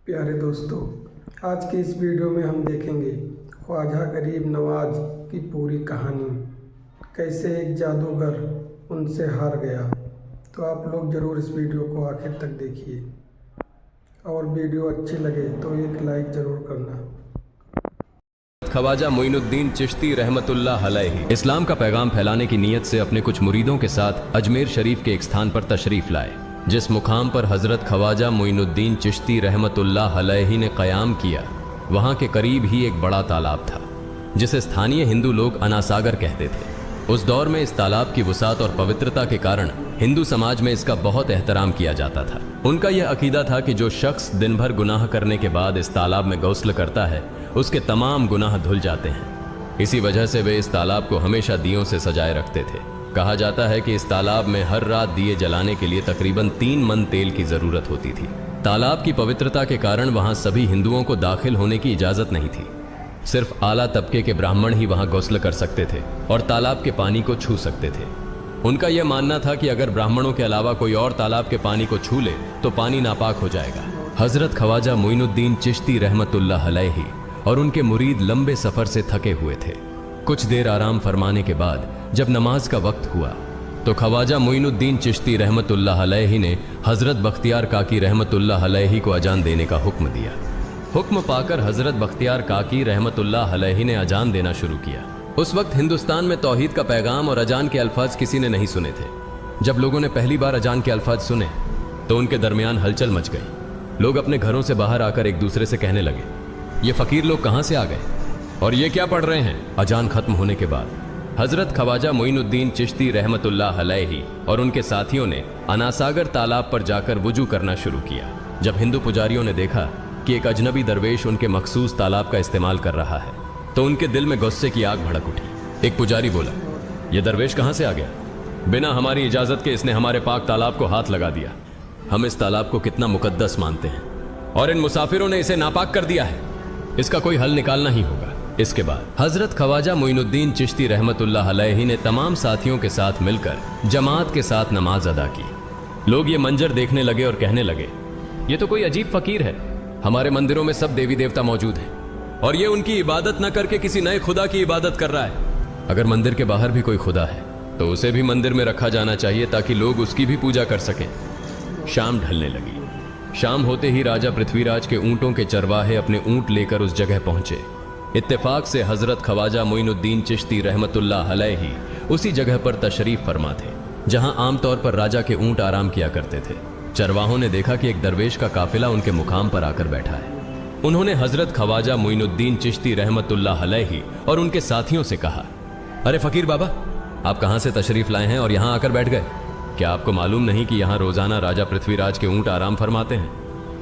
प्यारे दोस्तों, आज के इस वीडियो में हम देखेंगे ख्वाजा गरीब नवाज की पूरी कहानी, कैसे एक जादूगर उनसे हार गया। तो आप लोग ज़रूर इस वीडियो को आखिर तक देखिए और वीडियो अच्छी लगे तो एक लाइक ज़रूर करना। ख्वाजा मोइनुद्दीन चिश्ती रहमतुल्लाह अलैहि इस्लाम का पैगाम फैलाने की नीयत से अपने कुछ मुरीदों के साथ अजमेर शरीफ के एक स्थान पर तशरीफ लाए। जिस मुकाम पर हजरत ख्वाजा मोइनुद्दीन चिश्ती रहमतुल्लाह अलैहि ने क़याम किया, वहाँ के करीब ही एक बड़ा तालाब था जिसे स्थानीय हिंदू लोग अनासागर कहते थे। उस दौर में इस तालाब की वसात और पवित्रता के कारण हिंदू समाज में इसका बहुत एहतराम किया जाता था। उनका यह अकीदा था कि जो शख्स दिन भर गुनाह करने के बाद इस तालाब में गौस्ल करता है, उसके तमाम गुनाह धुल जाते हैं। इसी वजह से वे इस तालाब को हमेशा दियों से सजाए रखते थे। कहा जाता है कि इस तालाब में हर रात दिए जलाने के लिए तकरीबन 3 मन तेल की जरूरत होती थी। तालाब की पवित्रता के कारण वहां सभी हिंदुओं को दाखिल होने की इजाजत नहीं थी। सिर्फ आला तबके के ब्राह्मण ही वहां गौस्ल कर सकते थे और तालाब के पानी को छू सकते थे। उनका यह मानना था कि अगर ब्राह्मणों के अलावा कोई और तालाब के पानी को छू ले तो पानी नापाक हो जाएगा। हजरत ख्वाजा मोइनुद्दीन चिश्ती रहमतुल्लाह अलैहि और उनके मुरीद लंबे सफर से थके हुए थे। कुछ देर आराम फरमाने के बाद जब नमाज का वक्त हुआ तो ख्वाजा मोइनुद्दीन चिश्ती रहमतुल्लाह अलैहि ने हजरत बख्तियार काकी रहमतुल्लाह अलैहि को अजान देने का हुक्म दिया। हुक्म पाकर हजरत बख्तियार काकी रहमतुल्लाह अलैहि ने अजान देना शुरू किया। उस वक्त हिंदुस्तान में तौहीद का पैगाम और अजान के अल्फाज किसी ने नहीं सुने थे। जब लोगों ने पहली बार अजान के अल्फाज सुने तो उनके दरमियान हलचल मच गई। लोग अपने घरों से बाहर आकर एक दूसरे से कहने लगे, ये फकीर लोग कहां से आ गए और ये क्या पढ़ रहे हैं। अजान खत्म होने के बाद हजरत ख्वाजा मोइनुद्दीन चिश्ती रहमतुल्लाह अलैहि और उनके साथियों ने अनासागर तालाब पर जाकर वुजू करना शुरू किया। जब हिंदू पुजारियों ने देखा कि एक अजनबी दरवेश उनके मखसूस तालाब का इस्तेमाल कर रहा है तो उनके दिल में गुस्से की आग भड़क उठी। एक पुजारी बोला, यह दरवेश कहां से आ गया? बिना हमारी इजाजत के इसने हमारे पाक तालाब को हाथ लगा दिया। हम इस तालाब को कितना मुकद्दस मानते हैं और इन मुसाफिरों ने इसे नापाक कर दिया है। इसका कोई हल निकालना ही होगा। इसके बाद हजरत ख्वाजा मोइनुद्दीन चिश्ती रहमतुल्लाह अलैहि ने तमाम साथियों के साथ मिलकर जमात के साथ नमाज अदा की। लोग ये मंजर देखने लगे और कहने लगे, ये तो कोई अजीब फकीर है। हमारे मंदिरों में सब देवी देवता मौजूद हैं और ये उनकी इबादत न करके किसी नए खुदा की इबादत कर रहा है। अगर मंदिर के बाहर भी कोई खुदा है तो उसे भी मंदिर में रखा जाना चाहिए ताकि लोग उसकी भी पूजा कर सकें। शाम ढलने लगी। शाम होते ही राजा पृथ्वीराज के ऊंटों के चरवाहे अपने ऊंट लेकर उस जगह पहुंचे। इत्तेफाक से हजरत ख्वाजा मोइनुद्दीन चिश्ती रहमतुल्लाह अलैहि उसी जगह पर तशरीफ फरमा थे जहां आमतौर पर राजा के ऊंट आराम किया करते थे। चरवाहों ने देखा कि एक दरवेश का काफिला उनके मुकाम पर आकर बैठा है। उन्होंने हजरत ख्वाजा मोइनुद्दीन चिश्ती रहमतुल्लाह अलैहि और उनके साथियों से कहा, अरे फकीर बाबा, आप कहां से तशरीफ लाए हैं और यहां आकर बैठ गए? क्या आपको मालूम नहीं कि यहां रोजाना राजा पृथ्वीराज के ऊंट आराम फरमाते हैं?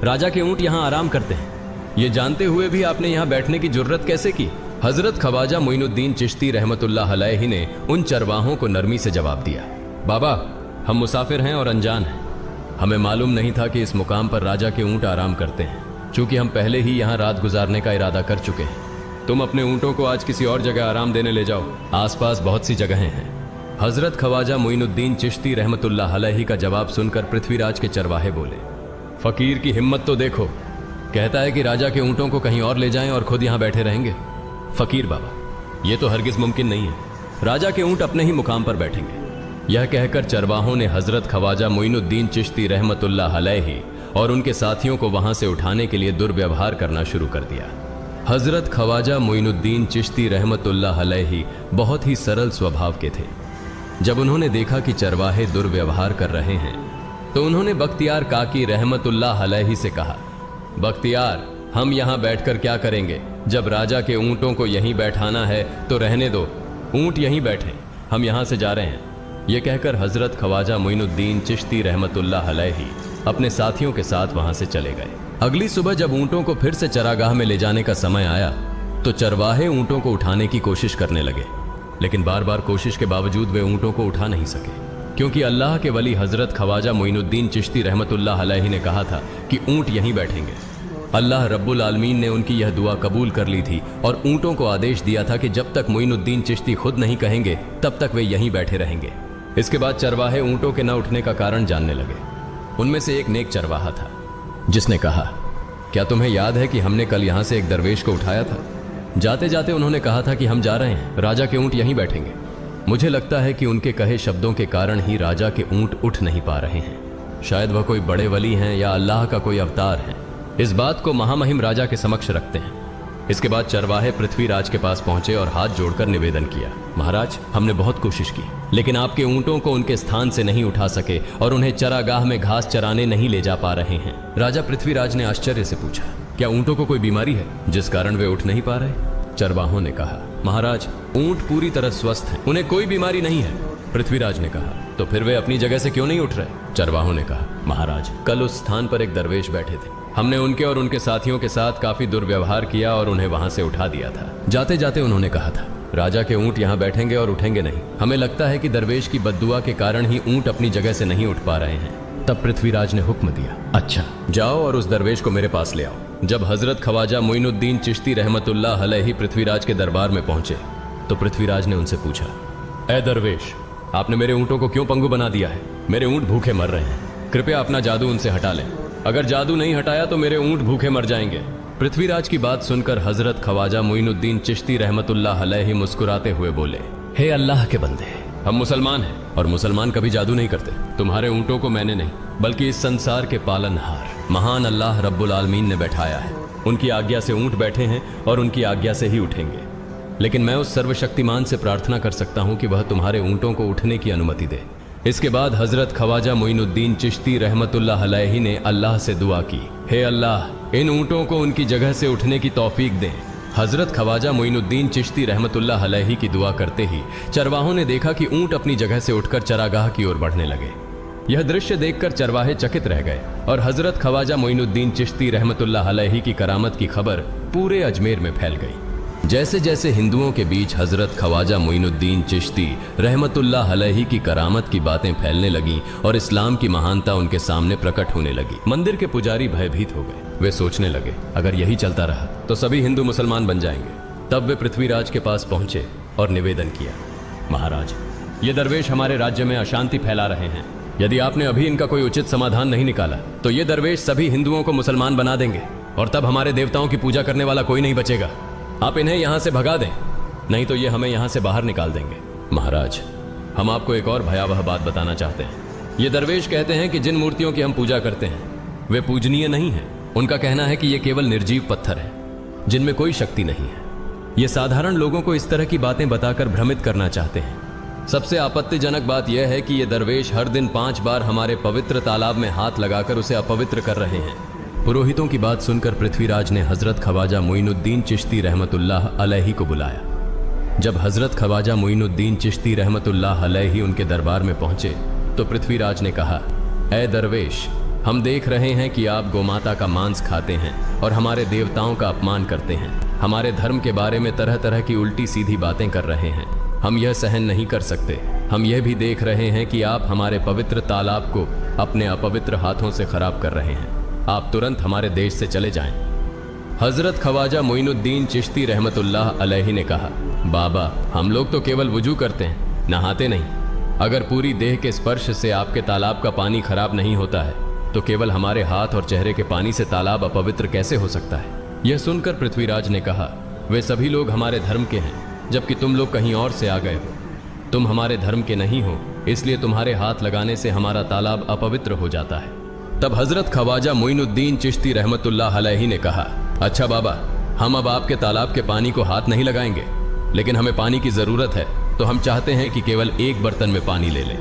राजा के ऊंट यहां आराम करते हैं। ये जानते हुए भी आपने यहां बैठने की जुर्रत कैसे की? हजरत ख्वाजा मोइनुद्दीन चिश्ती रहमतुल्लाह अलैहि ने उन चरवाहों को नरमी से जवाब दिया, बाबा, हम मुसाफिर हैं और अनजान हैं। हमें मालूम नहीं था कि इस मुकाम पर राजा के ऊंट आराम करते हैं। चूंकि हम पहले ही यहां रात गुजारने का इरादा कर चुके हैं, तुम अपने ऊंटों को आज किसी और जगह आराम देने ले जाओ। आसपास बहुत सी जगहें हैं। हजरत ख्वाजा मोइनुद्दीन चिश्ती रहमतुल्लाह अलैहि का जवाब सुनकर पृथ्वीराज के चरवाहे बोले, फकीर की हिम्मत तो देखो, कहता है कि राजा के ऊंटों को कहीं और ले जाएं और खुद यहां बैठे रहेंगे। फकीर बाबा, यह तो हरगिज मुमकिन नहीं है। राजा के ऊंट अपने ही मुकाम पर बैठेंगे। यह कहकर चरवाहों ने हजरत ख्वाजा मोइनुद्दीन चिश्ती रहमतुल्लाह अलैहि और उनके साथियों को वहां से उठाने के लिए दुर्व्यवहार करना शुरू कर दिया। हजरत ख्वाजा मोइनुद्दीन चिश्ती रहमतुल्लाह अलैहि बहुत ही सरल स्वभाव के थे। जब उन्होंने देखा कि चरवाहे दुर्व्यवहार कर रहे हैं तो उन्होंने बख्तियार काकी रहमतुल्लाह अलैहि से कहा, बख्तियार, हम यहां बैठकर क्या करेंगे? जब राजा के ऊंटों को यहीं बैठाना है तो रहने दो, ऊंट यहीं बैठे, हम यहां से जा रहे हैं। यह कहकर हजरत ख्वाजा मोइनुद्दीन चिश्ती रहमतुल्लाह अलैहि अपने साथियों के साथ वहां से चले गए। अगली सुबह जब ऊंटों को फिर से चरागाह में ले जाने का समय आया तो चरवाहे ऊंटों को उठाने की कोशिश करने लगे, लेकिन बार बार कोशिश के बावजूद वे ऊंटों को उठा नहीं सके, क्योंकि अल्लाह के वली हजरत ख्वाजा मोइनुद्दीन चिश्ती रहमतुल्लाह अलैहि ने कहा था कि ऊंट यहीं बैठेंगे। अल्लाह रब्बुल आलमीन ने उनकी यह दुआ कबूल कर ली थी और ऊंटों को आदेश दिया था कि जब तक मोइनुद्दीन चिश्ती खुद नहीं कहेंगे तब तक वे यहीं बैठे रहेंगे। इसके बाद चरवाहे ऊंटों के न उठने का कारण जानने लगे। उनमें से एक नेक चरवाहा था जिसने कहा, क्या तुम्हें याद है कि हमने कल यहाँ से एक दरवेश को उठाया था? जाते जाते उन्होंने कहा था कि हम जा रहे हैं, राजा के ऊंट यहीं बैठेंगे। मुझे लगता है कि उनके कहे शब्दों के कारण ही राजा के ऊंट उठ नहीं पा रहे हैं। शायद वह कोई बड़े वली हैं या अल्लाह का कोई अवतार है। इस बात को महामहिम राजा के समक्ष रखते हैं। इसके बाद चरवाहे पृथ्वीराज के पास पहुंचे और हाथ जोड़कर निवेदन किया, महाराज, हमने बहुत कोशिश की, लेकिन आपके ऊंटों को उनके स्थान से नहीं उठा सके और उन्हें चरागाह में घास चराने नहीं ले जा पा रहे हैं। राजा पृथ्वीराज ने आश्चर्य से पूछा, क्या ऊंटों को कोई बीमारी है जिस कारण वे उठ नहीं पा रहे? चरवाहों ने कहा, महाराज, ऊंट पूरी तरह स्वस्थ हैं, उन्हें कोई बीमारी नहीं है। पृथ्वीराज ने कहा, तो फिर वे अपनी जगह से क्यों नहीं उठ रहे? चरवाहों ने कहा, महाराज, कल उस स्थान पर एक दरवेश बैठे थे। हमने उनके और उनके साथियों के साथ काफी दुर्व्यवहार किया और उन्हें वहां से उठा दिया था। जाते जाते उन्होंने कहा था, राजा के ऊंट यहाँ बैठेंगे और उठेंगे नहीं। हमें लगता है कि दरवेश की बद्दुआ के कारण ही ऊंट अपनी जगह से नहीं उठ पा रहे हैं। तब पृथ्वीराज ने हुक्म दिया, अच्छा, जाओ और उस दरवेश को मेरे पास ले आओ। जब हजरत ख्वाजा मोइनुद्दीन चिश्ती रहमतुल्लाह अलैहि पृथ्वीराज के दरबार में पहुंचे तो पृथ्वीराज ने उनसे पूछा, ए दरवेश, आपने मेरे ऊंटों को क्यों पंगु बना दिया है? मेरे ऊंट भूखे मर रहे हैं, कृपया अपना जादू उनसे हटा लें। अगर जादू नहीं हटाया तो मेरे ऊंट भूखे मर जाएंगे। पृथ्वीराज की बात सुनकर हजरत ख्वाजा मोइनुद्दीन चिश्ती रहमतुल्लाह अलैहि मुस्कुराते हुए बोले, हे अल्लाह के बंदे, हम मुसलमान हैं और मुसलमान कभी जादू नहीं करते। तुम्हारे ऊंटों को मैंने नहीं बल्कि इस संसार के पालनहार महान अल्लाह रब्बुल आलमीन ने बैठाया है। उनकी आज्ञा से ऊंट बैठे हैं और उनकी आज्ञा से ही उठेंगे। लेकिन मैं उस सर्वशक्तिमान से प्रार्थना कर सकता हूं कि वह तुम्हारे ऊंटों को उठने की अनुमति दे। इसके बाद हजरत ख्वाजा मोइनुद्दीन चिश्ती रहमतुल्लाह अलैहि ने अल्लाह से दुआ की, हे अल्लाह, इन ऊंटों को उनकी जगह से उठने की तौफीक दें। हजरत ख्वाजा मोइनुद्दीन चिश्ती रहमतुल्लाह अलैहि की दुआ करते ही चरवाहों ने देखा कि ऊंट अपनी जगह से उठकर चरागाह की ओर बढ़ने लगे। यह दृश्य देखकर चरवाहे चकित रह गए और हजरत ख्वाजा मोइनुद्दीन चिश्ती रहमतुल्लाह अलैहि की करामत की खबर पूरे अजमेर में फैल गई। जैसे जैसे हिंदुओं के बीच हजरत ख्वाजा मोइनुद्दीन चिश्ती रहमतुल्लाह अलैहि की करामत की बातें फैलने लगीं और इस्लाम की महानता उनके सामने प्रकट होने लगी, मंदिर के पुजारी भयभीत हो गए। वे सोचने लगे, अगर यही चलता रहा तो सभी हिंदू मुसलमान बन जाएंगे। तब वे पृथ्वीराज के पास पहुंचे और निवेदन किया, महाराज, ये दरवेश हमारे राज्य में अशांति फैला रहे हैं। यदि आपने अभी इनका कोई उचित समाधान नहीं निकाला तो ये दरवेश सभी हिंदुओं को मुसलमान बना देंगे और तब हमारे देवताओं की पूजा करने वाला कोई नहीं बचेगा। आप इन्हें यहां से भगा दें, नहीं तो ये हमें यहां से बाहर निकाल देंगे। महाराज, हम आपको एक और भयावह बात बताना चाहते हैं। ये दरवेश कहते हैं कि जिन मूर्तियों की हम पूजा करते हैं वे पूजनीय नहीं है। उनका कहना है कि ये केवल निर्जीव पत्थर है जिनमें कोई शक्ति नहीं है। ये साधारण लोगों को इस तरह की बातें बताकर भ्रमित करना चाहते हैं। सबसे आपत्तिजनक बात यह है कि ये दरवेश हर दिन 5 बार हमारे पवित्र तालाब में हाथ लगाकर उसे अपवित्र कर रहे हैं। पुरोहितों की बात सुनकर पृथ्वीराज ने हजरत ख्वाजा मोइनुद्दीन चिश्ती रहमतुल्लाह अलैहि को बुलाया। जब हजरत ख्वाजा मोइनुद्दीन चिश्ती रहमतुल्लाह अलैहि उनके दरबार में पहुंचे तो पृथ्वीराज ने कहा, ऐ दरवेश, हम देख रहे हैं कि आप गोमाता का मांस खाते हैं और हमारे देवताओं का अपमान करते हैं। हमारे धर्म के बारे में तरह तरह की उल्टी सीधी बातें कर रहे हैं। हम यह सहन नहीं कर सकते। हम यह भी देख रहे हैं कि आप हमारे पवित्र तालाब को अपने अपवित्र हाथों से खराब कर रहे हैं। आप तुरंत हमारे देश से चले जाएं। हजरत ख्वाजा मोइनुद्दीन चिश्ती रहमतुल्लाह अलैहि ने कहा, बाबा, हम लोग तो केवल वुजू करते हैं, नहाते नहीं। अगर पूरी देह के स्पर्श से आपके तालाब का पानी खराब नहीं होता है तो केवल हमारे हाथ और चेहरे के पानी से तालाब अपवित्र कैसे हो सकता है? यह सुनकर पृथ्वीराज ने कहा, वे सभी लोग हमारे धर्म के हैं जबकि तुम लोग कहीं और से आ गए हो। तुम हमारे धर्म के नहीं हो, इसलिए तुम्हारे हाथ लगाने से हमारा तालाब अपवित्र हो जाता है। तब हजरत ख्वाजा मोइनुद्दीन चिश्ती रहमतुल्लाह अलैहि ने कहा, अच्छा बाबा, हम अब आपके तालाब के पानी को हाथ नहीं लगाएंगे, लेकिन हमें पानी की जरूरत है तो हम चाहते हैं कि केवल एक बर्तन में पानी ले लें।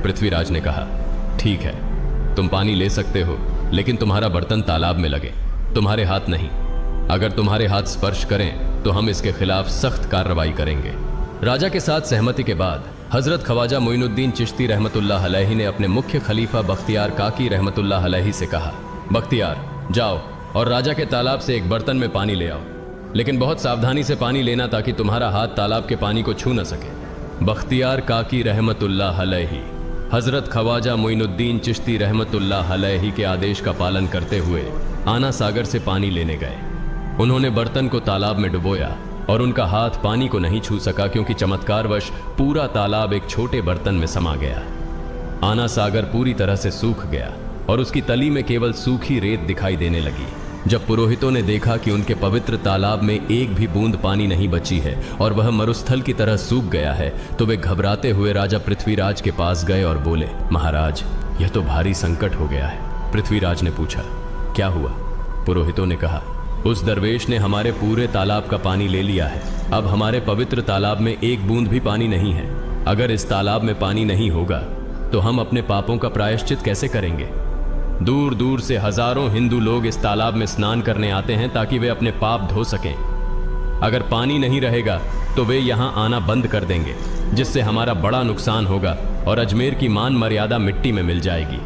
पृथ्वीराज ने कहा, ठीक है, तुम पानी ले सकते हो, लेकिन तुम्हारा बर्तन तालाब में लगे, तुम्हारे हाथ नहीं। अगर तुम्हारे हाथ स्पर्श करें तो हम इसके खिलाफ सख्त कार्रवाई करेंगे। राजा के साथ सहमति के बाद हजरत ख्वाजा मोइनुद्दीन चिश्ती रहमतुल्लाह अलैहि ने अपने मुख्य खलीफा बख्तियार काकी रहमतुल्लाह अलैहि से कहा, बख्तियार, जाओ और राजा के तालाब से एक बर्तन में पानी ले आओ, लेकिन बहुत सावधानी से पानी लेना ताकि तुम्हारा हाथ तालाब के पानी को छू न सके। बख्तियार काकी रहमतुल्लाह अलैहि हजरत ख्वाजा मोइनुद्दीन चिश्ती रहमतुल्लाह अलैहि के आदेश का पालन करते हुए आना सागर से पानी लेने गए। उन्होंने बर्तन को तालाब में डुबोया और उनका हाथ पानी को नहीं छू सका क्योंकि चमत्कारवश पूरा तालाब एक छोटे बर्तन में समा गया। आना सागर पूरी तरह से सूख गया और उसकी तली में केवल सूखी रेत दिखाई देने लगी। जब पुरोहितों ने देखा कि उनके पवित्र तालाब में एक भी बूंद पानी नहीं बची है और वह मरुस्थल की तरह सूख गया है, तो वे घबराते हुए राजा पृथ्वीराज के पास गए और बोले, महाराज, यह तो भारी संकट हो गया है। पृथ्वीराज ने पूछा, क्या हुआ? पुरोहितों ने कहा, उस दरवेश ने हमारे पूरे तालाब का पानी ले लिया है। अब हमारे पवित्र तालाब में एक बूंद भी पानी नहीं है। अगर इस तालाब में पानी नहीं होगा तो हम अपने पापों का प्रायश्चित कैसे करेंगे? दूर दूर से हजारों हिंदू लोग इस तालाब में स्नान करने आते हैं ताकि वे अपने पाप धो सकें। अगर पानी नहीं रहेगा तो वे यहाँ आना बंद कर देंगे, जिससे हमारा बड़ा नुकसान होगा और अजमेर की मान मर्यादा मिट्टी में मिल जाएगी।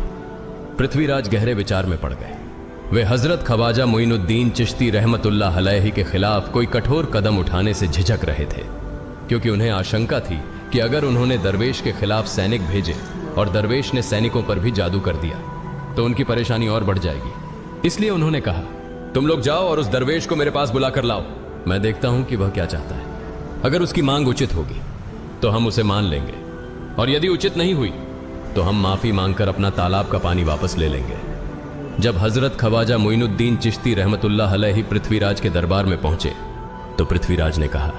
पृथ्वीराज गहरे विचार में पड़ गए। वे हजरत ख्वाजा मोइनुद्दीन चिश्ती रहमतुल्लाह अलैहि के खिलाफ कोई कठोर कदम उठाने से झिझक रहे थे, क्योंकि उन्हें आशंका थी कि अगर उन्होंने दरवेश के खिलाफ सैनिक भेजे और दरवेश ने सैनिकों पर भी जादू कर दिया तो उनकी परेशानी और बढ़ जाएगी। इसलिए उन्होंने कहा, तुम लोग जाओ और उस दरवेश को मेरे पास बुला कर लाओ। मैं देखता हूं कि वह क्या चाहता है। अगर उसकी मांग उचित होगी तो हम उसे मान लेंगे, और यदि उचित नहीं हुई तो हम माफी मांगकर अपना तालाब का पानी वापस ले लेंगे। जब हजरत ख्वाजा मोइनुद्दीन चिश्ती रहमतुल्लाह अलैहि पृथ्वीराज के दरबार में पहुंचे तो पृथ्वीराज ने कहा,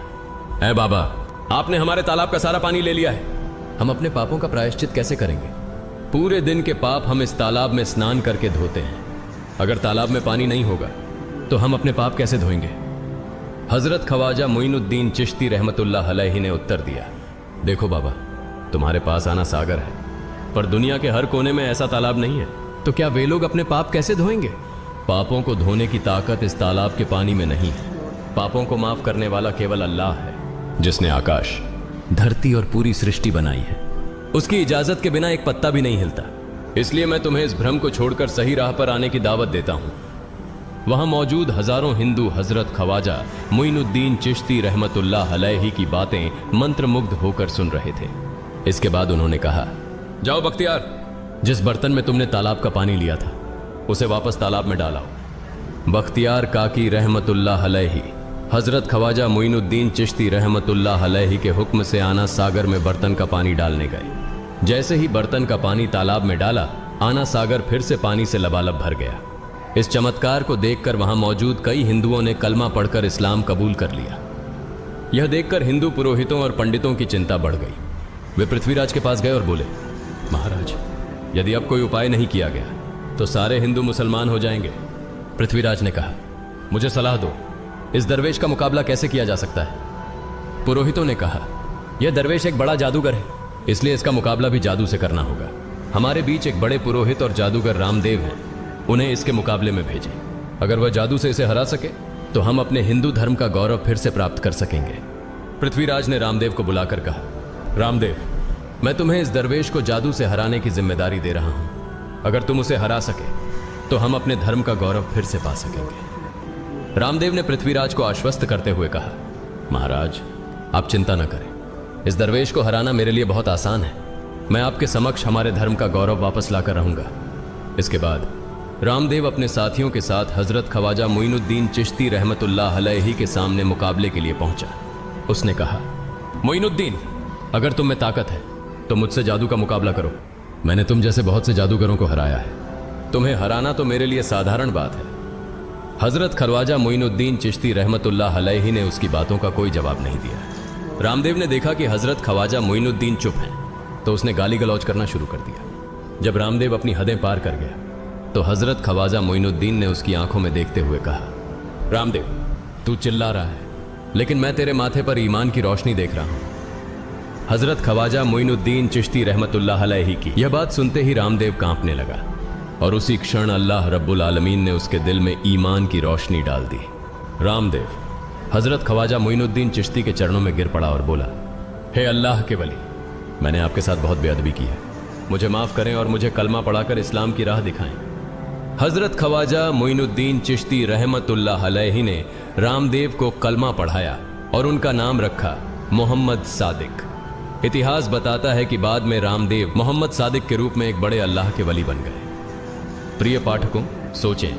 ऐ बाबा, आपने हमारे तालाब का सारा पानी ले लिया है। हम अपने पापों का प्रायश्चित कैसे करेंगे? पूरे दिन के पाप हम इस तालाब में स्नान करके धोते हैं। अगर तालाब में पानी नहीं होगा तो हम अपने पाप कैसे धोएंगे? हजरत ख्वाजा मोइनुद्दीन चिश्ती रहमतुल्लाह अलैहि ने उत्तर दिया, देखो बाबा, तुम्हारे पास आना सागर है, पर दुनिया के हर कोने में ऐसा तालाब नहीं है, तो क्या वे लोग अपने पाप कैसे धोएंगे? पापों को धोने की ताकत इस तालाब के पानी में नहीं है। पापों को माफ करने वाला केवल अल्लाह है, जिसने आकाश, धरती और पूरी सृष्टि बनाई है। उसकी इजाजत के बिना एक पत्ता भी नहीं हिलता। इसलिए मैं तुम्हें इस भ्रम को छोड़कर सही राह पर आने की दावत देता हूं। वहां मौजूद हजारों हिंदू हजरत ख्वाजा मोइनुद्दीन चिश्ती रहमतुल्लाह अलैहि की बातें मंत्रमुग्ध होकर सुन रहे थे। इसके बाद उन्होंने कहा, जाओ बख्तियार, जिस बर्तन में तुमने तालाब का पानी लिया था उसे वापस तालाब में डालाओ। बख्तियार काकी रहमतुल्लाह अलैहि हजरत ख्वाजा मोइनुद्दीन चिश्ती रहमतुल्लाह अलैहि के हुक्म से आना सागर में बर्तन का पानी डालने गए। जैसे ही बर्तन का पानी तालाब में डाला, आना सागर फिर से पानी से लबालब भर गया। इस चमत्कार को देखकर वहां मौजूद कई हिंदुओं ने कलमा पढ़कर इस्लाम कबूल कर लिया। यह देखकर हिंदू पुरोहितों और पंडितों की चिंता बढ़ गई। वे पृथ्वीराज के पास गए और बोले, महाराज, यदि अब कोई उपाय नहीं किया गया तो सारे हिंदू मुसलमान हो जाएंगे। पृथ्वीराज ने कहा, मुझे सलाह दो, इस दरवेश का मुकाबला कैसे किया जा सकता है? पुरोहितों ने कहा, यह दरवेश एक बड़ा जादूगर है, इसलिए इसका मुकाबला भी जादू से करना होगा। हमारे बीच एक बड़े पुरोहित और जादूगर रामदेव हैं, उन्हें इसके मुकाबले में भेजें। अगर वह जादू से इसे हरा सके तो हम अपने हिंदू धर्म का गौरव फिर से प्राप्त कर सकेंगे। पृथ्वीराज ने रामदेव को बुलाकर कहा, रामदेव, मैं तुम्हें इस दरवेश को जादू से हराने की जिम्मेदारी दे रहा हूं। अगर तुम उसे हरा सके तो हम अपने धर्म का गौरव फिर से पा सकेंगे। रामदेव ने पृथ्वीराज को आश्वस्त करते हुए कहा, महाराज, आप चिंता न करें, इस दरवेश को हराना मेरे लिए बहुत आसान है। मैं आपके समक्ष हमारे धर्म का गौरव वापस लाकर रहूंगा। इसके बाद रामदेव अपने साथियों के साथ हजरत ख्वाजा मोइनुद्दीन चिश्ती रहमतुल्लाह अलैहि के सामने मुकाबले के लिए पहुंचा। उसने कहा, मोइनुद्दीन, अगर तुम में ताकत है तो मुझसे जादू का मुकाबला करो। मैंने तुम जैसे बहुत से जादूगरों को हराया है, तुम्हें हराना तो मेरे लिए साधारण बात है। हजरत ख्वाजा मोइनुद्दीन चिश्ती रहमतुल्लाह अलैहि ने उसकी बातों का कोई जवाब नहीं दिया। रामदेव ने देखा कि हजरत ख्वाजा मोइनुद्दीन चुप हैं, तो उसने गाली गलौज करना शुरू कर दिया। जब रामदेव अपनी हदें पार कर गया तो हजरत ख्वाजा मोइनुद्दीन ने उसकी आंखों में देखते हुए कहा, रामदेव, तू चिल्ला रहा है, लेकिन मैं तेरे माथे पर ईमान की रोशनी देख रहा हूं। हजरत ख्वाजा मोइनुद्दीन चिश्ती रहमतुल्लाह अलैहि की यह बात सुनते ही रामदेव कांपने लगा, और उसी क्षण अल्लाह रब्बुल आलमीन ने उसके दिल में ईमान की रोशनी डाल दी। रामदेव हजरत ख्वाजा मोइनुद्दीन चिश्ती के चरणों में गिर पड़ा और बोला, हे अल्लाह के वली, मैंने आपके साथ बहुत बेअदबी की है, मुझे माफ करें और मुझे कलमा पढ़ाकर इस्लाम की राह दिखाएं। हजरत ख्वाजा मोइनुद्दीन चिश्ती रहमतुल्लाह अलैहि ने रामदेव को कलमा पढ़ाया और उनका नाम रखा मोहम्मद सादिक। इतिहास बताता है कि बाद में रामदेव मोहम्मद सादिक के रूप में एक बड़े अल्लाह के वली बन गए। प्रिय पाठकों, सोचें,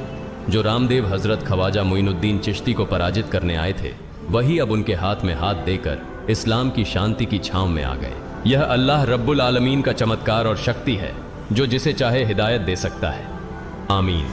जो रामदेव हजरत ख्वाजा मोइनुद्दीन चिश्ती को पराजित करने आए थे, वही अब उनके हाथ में हाथ देकर इस्लाम की शांति की छांव में आ गए। यह अल्लाह रब्बुल आलमीन का चमत्कार और शक्ति है, जो जिसे चाहे हिदायत दे सकता है। आमीन।